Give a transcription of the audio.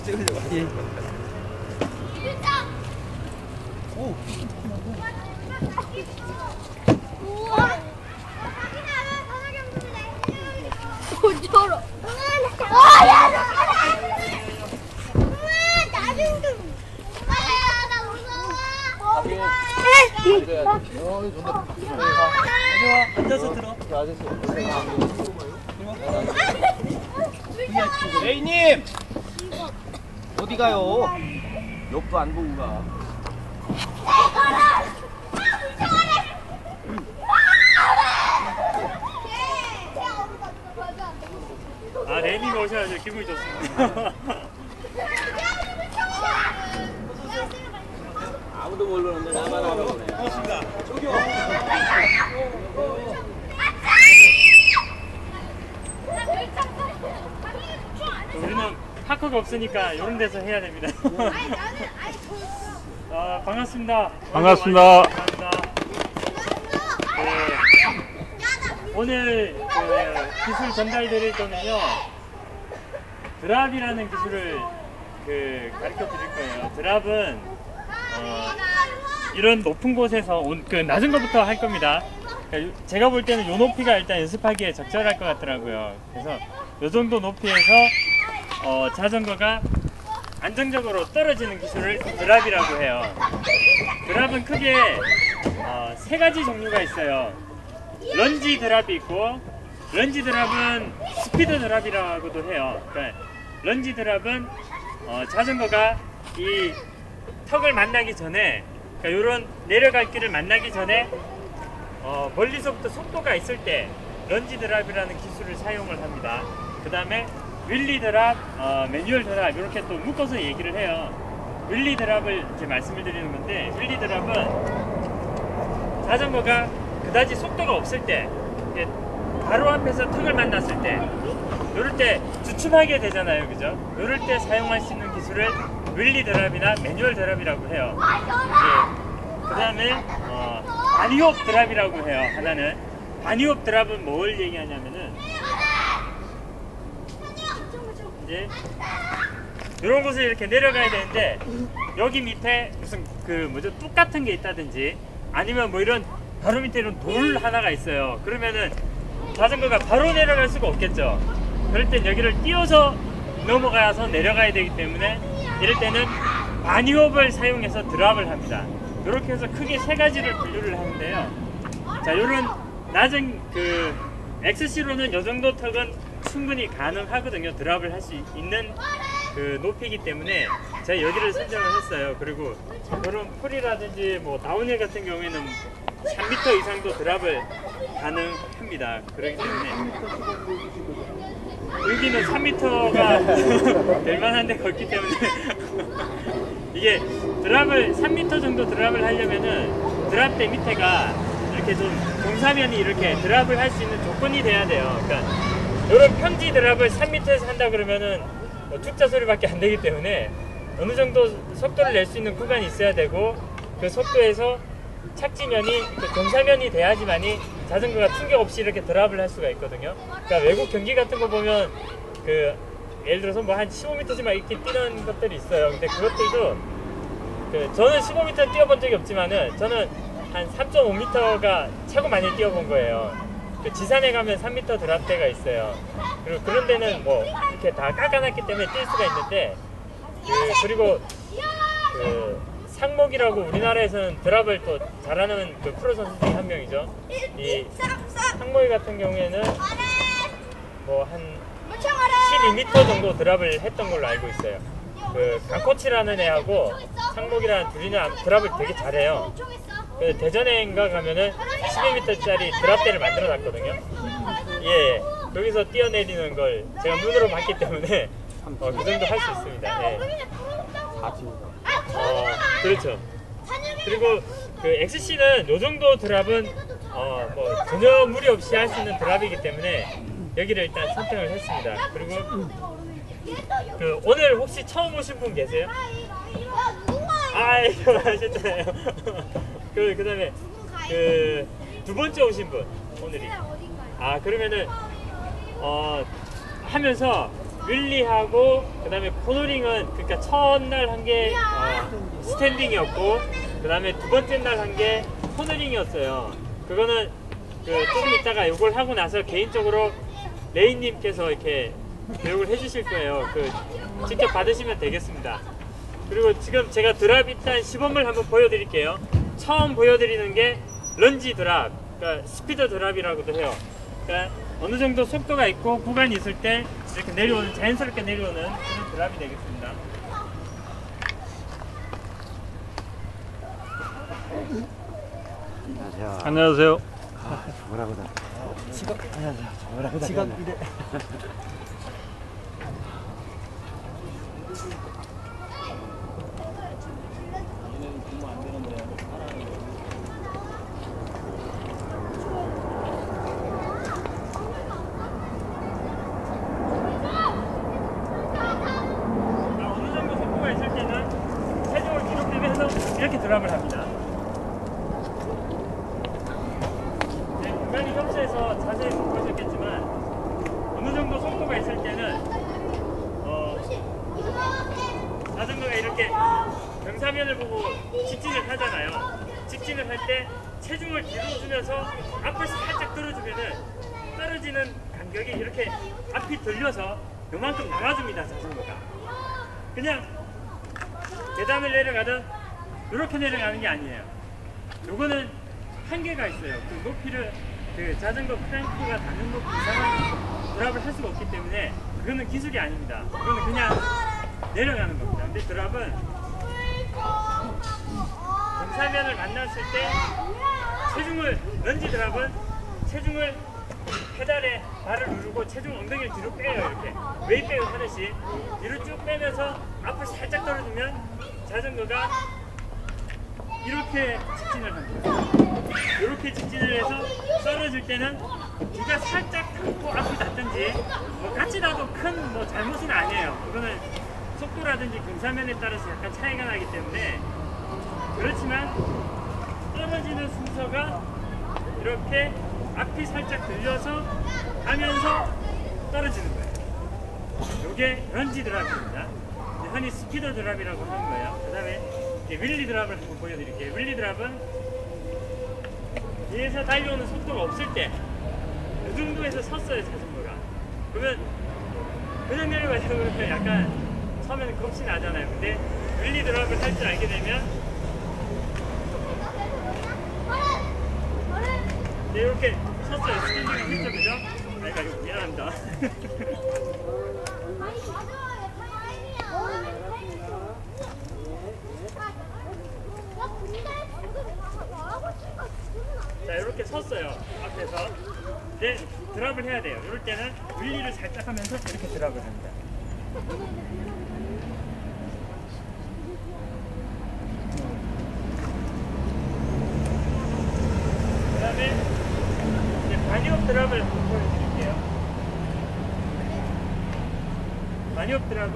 찍으려고. 예. 오. 저러. 앉아서 들어. 레이님! 어디 가요? 옆도 안 보고 가. 아, 레이님 오셔야죠. 기분이 좋습니다. 아무도 모르는데 나만 알아보네. 고맙습니다. 저기요. 우리는 파크가 없으니까 이런 데서 해야 됩니다. 반갑습니다. 반갑습니다. 감사합니다. 오늘 기술 전달 드릴 거는요, 드랍이라는 기술을 가르쳐 드릴 거예요. 드랍은 이런 높은 곳에서 낮은 것부터 할 겁니다. 그러니까 제가 볼 때는 이 높이가 일단 연습하기에 적절할 것 같더라고요. 그래서 이 정도 높이에서 자전거가 안정적으로 떨어지는 기술을 드랍이라고 해요. 드랍은 크게 세 가지 종류가 있어요. 런지 드랍이 있고, 런지 드랍은 스피드 드랍이라고도 해요. 그러니까 런지 드랍은 자전거가 이 턱을 만나기 전에, 그러니까 이런 내려갈 길을 만나기 전에 멀리서부터 속도가 있을 때 런지 드랍이라는 기술을 사용을 합니다. 그 다음에 윌리 드랍, 매뉴얼 드랍, 이렇게 또 묶어서 얘기를 해요. 윌리 드랍을 이제 말씀을 드리는 건데, 윌리 드랍은 자전거가 그다지 속도가 없을 때, 바로 앞에서 턱을 만났을 때, 이럴 때 주춤하게 되잖아요, 그죠? 이럴 때 사용할 수 있는 기술을 윌리 드랍이나 매뉴얼 드랍이라고 해요. 그 다음에 바니홉 드랍이라고 해요. 하나는 바니홉 드랍은 뭘 얘기하냐면은, 이제 이런 곳을 이렇게 내려가야 되는데, 여기 밑에 무슨 뚝 같은 게 있다든지, 아니면 뭐 이런 바로 밑에 이런 돌 하나가 있어요. 그러면은 자전거가 바로 내려갈 수가 없겠죠. 그럴 땐 여기를 띄워서 넘어가서 내려가야 되기 때문에, 이럴 때는 바니홉을 사용해서 드랍을 합니다. 이렇게 해서 크게 세 가지를 분류를 하는데요. 자, 요런 낮은 XC로는 이 정도 턱은 충분히 가능하거든요. 드랍을 할 수 있는 높이이기 때문에 제가 여기를 선정을 했어요. 그리고 이런 풀이라든지 뭐 다운힐 같은 경우에는 3m 이상도 드랍을 가능합니다. 그렇기 때문에 여기는 3m가 될 만한데 걷기 때문에 이게 드랍을 3m 정도 드랍을 하려면은 드랍대 밑에가 이렇게 좀 경사면이 이렇게 드랍을 할 수 있는 조건이 돼야 돼요. 그러니까 이런 평지 드랍을 3m에서 한다 그러면은 툭자 소리밖에 안 되기 때문에 어느 정도 속도를 낼 수 있는 구간이 있어야 되고, 그 속도에서 착지면이 경사면이 돼야지만이 자전거가 충격 없이 이렇게 드랍을 할 수가 있거든요. 그러니까 외국 경기 같은 거 보면 예를 들어서 뭐 한 15m쯤만 이렇게 뛰는 것들이 있어요. 근데 그것들도 저는 15m 뛰어본 적이 없지만은 저는 한 3.5m가 최고 많이 뛰어본 거예요. 지산에 가면 3m 드랍대가 있어요. 그리고 그런 데는 뭐 이렇게 다 깎아놨기 때문에 뛸 수가 있는데, 그리고 상목이라고 우리나라에서는 드랍을 또 잘하는 프로 선수 중에 한 명이죠. 이 상목이 같은 경우에는 뭐 한 12m 정도 드랍을 했던 걸로 알고 있어요. 강코치라는 애하고 상목이라는 둘이는 드랍을 되게 잘해요. 대전에인가 가면은 12m짜리 드랍대를 만들어 놨거든요. 예, 여기서 뛰어내리는 걸 제가 눈으로 봤기 때문에 그 정도 할 수 있습니다. 예. 그렇죠. 그리고 XC는 요 정도 드랍은 뭐 전혀 무리 없이 할 수 있는 드랍이기 때문에 여기를 일단 선택을 했습니다. 그리고 오늘 혹시 처음 오신 분 계세요? 이거 하셨잖아요. 그 다음에 두 번째 오신 분 오늘이. 그러면은 하면서 윌리하고 그 다음에 코너링은 그러니까 첫날 한 게 스탠딩이었고 그 다음에 두 번째 날 한 게 코너링이었어요. 그거는 조금 있다가 이걸 하고 나서 개인적으로 레이님께서 이렇게 교육을 해주실 거예요. 직접 받으시면 되겠습니다. 그리고 지금 제가 드랍 일단 시범을 한번 보여드릴게요. 처음 보여드리는 게 런지 드랍, 그러니까 스피드 드랍이라고도 해요. 그러니까 어느 정도 속도가 있고 구간이 있을 때 이렇게 내려오는, 자연스럽게 내려오는 그런 드랍이 되겠습니다. 안녕하세요. 뭐라고다. 지각. 뭐라고다. 지각 이래. 어느 정도 속도가 있을 때는 체중을 뒤로 빼면서 이렇게 드랍을 합니다. 구간이 협소해서 자세히 못 보셨겠지만 어느 정도 속도가 있을 때는 자전거가 이렇게 경사면을 보고 직진을 하잖아요. 직진을 할 때 체중을 뒤로 주면서 앞을 살짝 들어주면은 떨어지는 간격이 이렇게 앞이 들려서 요만큼 나와줍니다. 자전거가 그냥 계단을 내려가든 이렇게 내려가는 게 아니에요. 요거는 한계가 있어요. 그 높이를 자전거 크랭크가 닿는 높이 이상한 드랍을 할 수가 없기 때문에 그거는 기술이 아닙니다. 그거는 그냥 내려가는 겁니다. 근데 드랍은 경사면을 만났을 때 체중을, 런지 드랍은 체중을 페달에 발을 누르고 체중 엉덩이를 뒤로 빼요. 이렇게 웨이백을 하듯이 뒤로 쭉 빼면서 앞을 살짝 떨어주면 자전거가 이렇게 직진을 합니다. 이렇게 직진을 해서 떨어질 때는 뒤가 살짝 닿고 앞이 닿든지 같이 닿아도 큰 잘못은 아니에요. 그거는 속도라든지 경사면에 따라서 약간 차이가 나기 때문에 그렇지만 떨어지는 순서가 이렇게 앞이 살짝 들려서 하면서 떨어지는 거예요. 이게 런지 드랍입니다. 흔히 스피드 드랍이라고 하는 거예요. 그 다음에 윌리 드랍을 한번 보여드릴게요. 윌리 드랍은 뒤에서 달려오는 속도가 없을 때 이 정도에서 섰어요, 자전거가. 그러면 그냥 내려가려고 그러면 약간 처음에는 겁이 나잖아요. 근데 윌리 드랍을 할 줄 알게 되면 이렇게 섰어요. 스탠딩을 했죠, 그죠? 아이가 이거 미안합니다. 자, 이렇게 섰어요. 앞에서. 이제 드랍을 해야 돼요. 이럴 때는 윌리를 살짝 하면서 이렇게 드랍을 합니다. 그 다음에 이제 반이업 드랍을 보여드릴게요. 반이업 드랍은